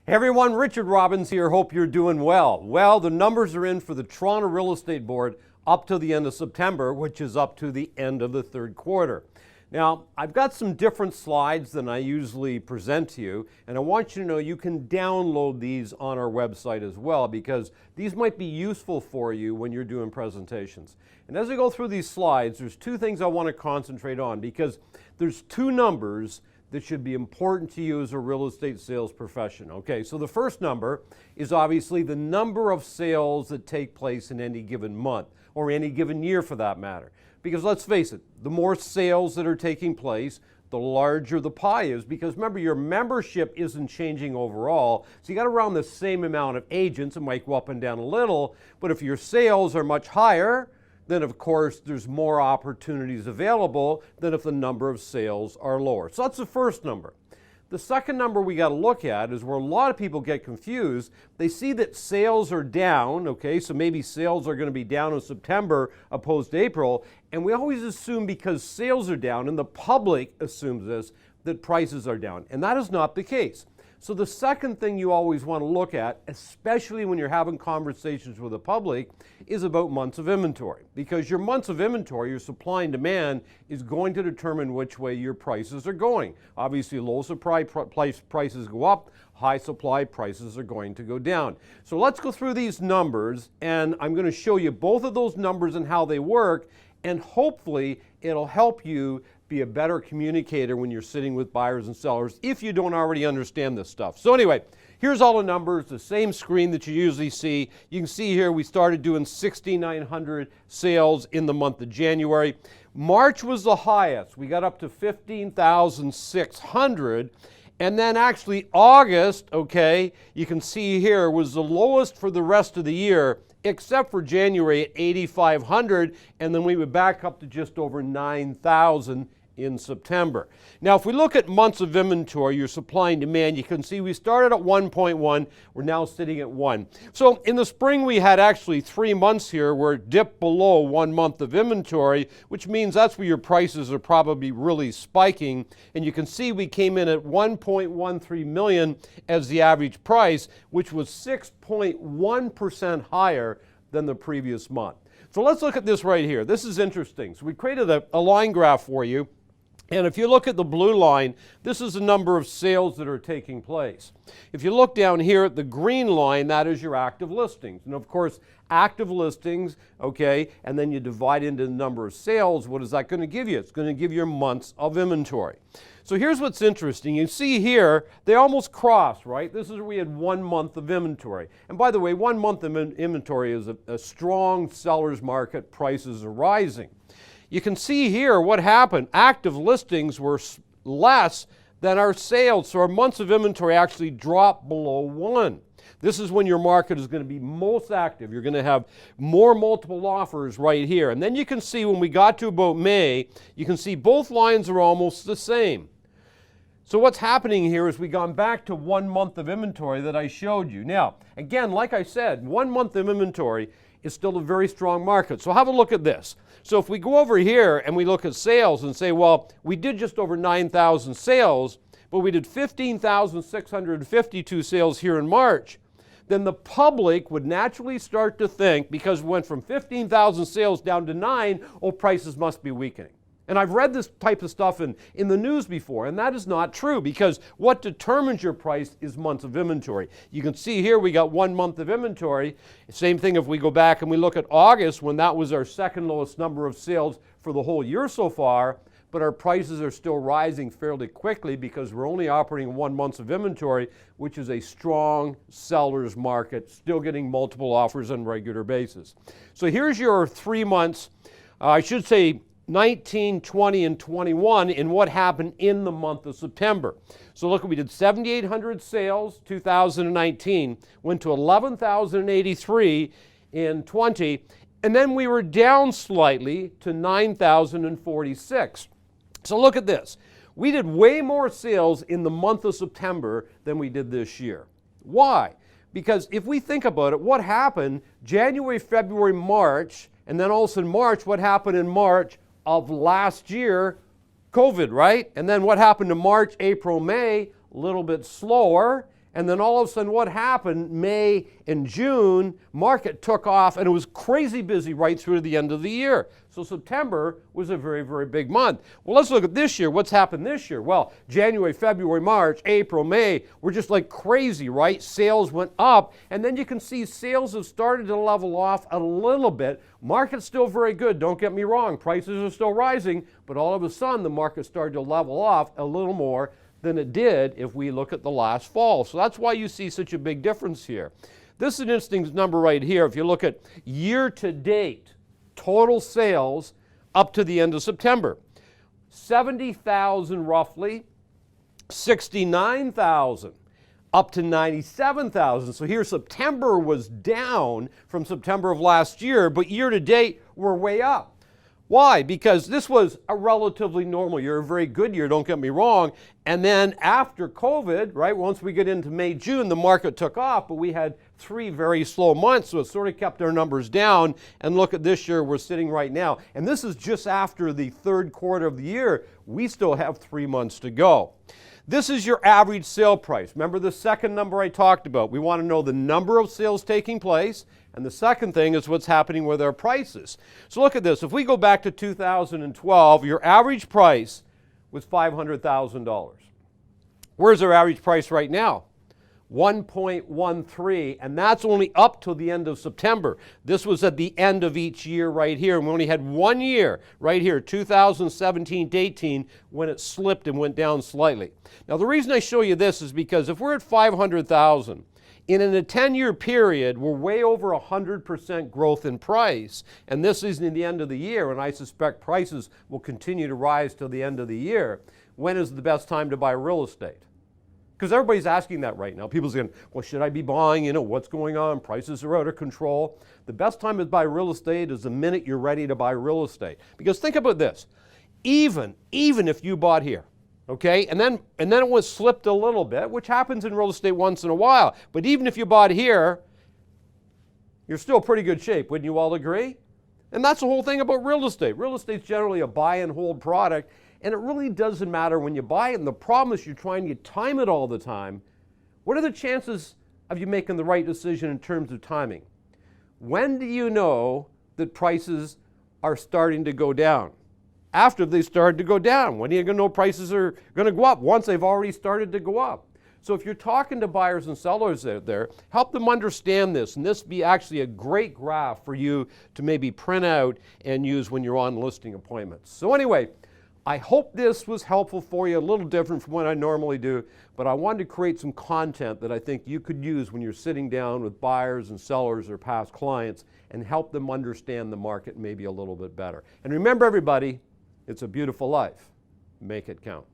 Hey everyone, Richard Robbins here. Hope you're doing well. Well, the numbers are in for the Toronto Real Estate Board up to the end of September, which is up to the end of the third quarter. Now, I've got some different slides than I usually present to you, and I want you to know you can download these on our website as well, because these might be useful for you when you're doing presentations. And as I go through these slides, there's two things I want to concentrate on, because there's two numbers that should be important to you as a real estate sales professional. Okay, so the first number is obviously the number of sales that take place in any given month, or any given year for that matter. Because let's face it, the more sales that are taking place, the larger the pie is, because remember, your membership isn't changing overall, so you got around the same amount of agents. It might go up and down a little, but if your sales are much higher, then of course there's more opportunities available than if the number of sales are lower. So that's the first number. The second number we got to look at is where a lot of people get confused. They see that sales are down, okay, so maybe sales are going to be down in September opposed to April, and we always assume because sales are down, and the public assumes this, that prices are down, and that is not the case. So the second thing you always want to look at, especially when you're having conversations with the public, is about months of inventory. Because your months of inventory, your supply and demand, is going to determine which way your prices are going. Obviously, low supply prices go up, high supply prices are going to go down. So let's go through these numbers, and I'm going to show you both of those numbers and how they work, and hopefully it'll help you be a better communicator when you're sitting with buyers and sellers if you don't already understand this stuff. So anyway, here's all the numbers, the same screen that you usually see. You can see here we started doing 6,900 sales in the month of January. March was the highest. We got up to 15,600. And then actually August, okay, you can see here, was the lowest for the rest of the year, except for January at 8,500, and then we were back up to just over 9,000 in September. Now, if we look at months of inventory, your supply and demand, you can see we started at 1.1, we're now sitting at 1. So in the spring, we had actually 3 months here where it dipped below 1 month of inventory, which means that's where your prices are probably really spiking. And you can see we came in at 1.13 million as the average price, which was 6.1% higher than the previous month. So let's look at this right here. This is interesting. So we created a line graph for you. And if you look at the blue line, this is the number of sales that are taking place. If you look down here at the green line, that is your active listings. And of course, active listings, okay, and then you divide into the number of sales, what is that going to give you? It's going to give you months of inventory. So here's what's interesting. You see here, they almost cross, right? This is where we had 1 month of inventory. And by the way, 1 month of inventory is a strong seller's market. Prices are rising. You can see here what happened. Active listings were less than our sales, so our months of inventory actually dropped below 1. This is when your market is going to be most active. You're going to have more multiple offers right here. And then you can see when we got to about May, you can see both lines are almost the same. So what's happening here is we've gone back to 1 month of inventory that I showed you. Now, again, like I said, 1 month of inventory is still a very strong market. So have a look at this. So if we go over here and we look at sales and say, well, we did just over 9,000 sales, but we did 15,652 sales here in March, then the public would naturally start to think, because we went from 15,000 sales down to 9, oh, prices must be weakening. And I've read this type of stuff in the news before, and that is not true, because what determines your price is months of inventory. You can see here we got 1 month of inventory. Same thing if we go back and we look at August, when that was our second lowest number of sales for the whole year so far, but our prices are still rising fairly quickly because we're only operating 1 month of inventory, which is a strong seller's market, still getting multiple offers on a regular basis. So here's your 3 months, I should say 19, 20, and 21 in what happened in the month of September. So look, we did 7,800 sales, 2019, went to 11,083 in 20, and then we were down slightly to 9,046. So look at this. We did way more sales in the month of September than we did this year. Why? Because if we think about it, what happened January, February, March, and then also in March, what happened in March of last year? COVID, right? And then what happened to March, April, May? A little bit slower. And then all of a sudden what happened, May and June, market took off and it was crazy busy right through to the end of the year. So September was a very, very big month. Well, let's look at this year. What's happened this year? Well, January, February, March, April, May, were just like crazy, right? Sales went up, and then you can see sales have started to level off a little bit. Market's still very good, don't get me wrong. Prices are still rising, but all of a sudden the market started to level off a little more than it did if we look at the last fall. So that's why you see such a big difference here. This is an interesting number right here. If you look at year to date, total sales up to the end of September, 70,000 roughly, 69,000 up to 97,000. So here September was down from September of last year, but year to date we're way up. Why? Because this was a relatively normal year, a very good year, don't get me wrong. And then after COVID, right, once we get into May, June, the market took off, but we had 3 very slow months, so it sort of kept our numbers down. And look at this year we're sitting right now. And this is just after the third quarter of the year. We still have 3 months to go. This is your average sale price. Remember the second number I talked about. We want to know the number of sales taking place, and the second thing is what's happening with our prices. So look at this. If we go back to 2012, your average price was $500,000. Where's our average price right now? 1.13, and that's only up till the end of September. This was at the end of each year right here, and we only had 1 year right here, 2017 to 18, when it slipped and went down slightly. Now the reason I show you this is because if we're at 500,000, in a 10-year period, we're way over 100% growth in price, and this isn't the end of the year, and I suspect prices will continue to rise till the end of the year. When is the best time to buy real estate? Because everybody's asking that right now. People's saying, well, should I be buying? You know, what's going on? Prices are out of control. The best time to buy real estate is the minute you're ready to buy real estate. Because think about this. Even if you bought here, okay, and then it was slipped a little bit, which happens in real estate once in a while. But even if you bought here, you're still pretty good shape. Wouldn't you all agree? And that's the whole thing about real estate. Real estate's generally a buy and hold product. And it really doesn't matter when you buy it. And the problem is you're trying to time it all the time. What are the chances of you making the right decision in terms of timing? When do you know that prices are starting to go down? After they started to go down. When are you going to know prices are going to go up? Once they've already started to go up. So if you're talking to buyers and sellers out there, help them understand this. And this be actually a great graph for you to maybe print out and use when you're on listing appointments. So anyway, I hope this was helpful for you, a little different from what I normally do, but I wanted to create some content that I think you could use when you're sitting down with buyers and sellers or past clients and help them understand the market maybe a little bit better. And remember everybody, it's a beautiful life. Make it count.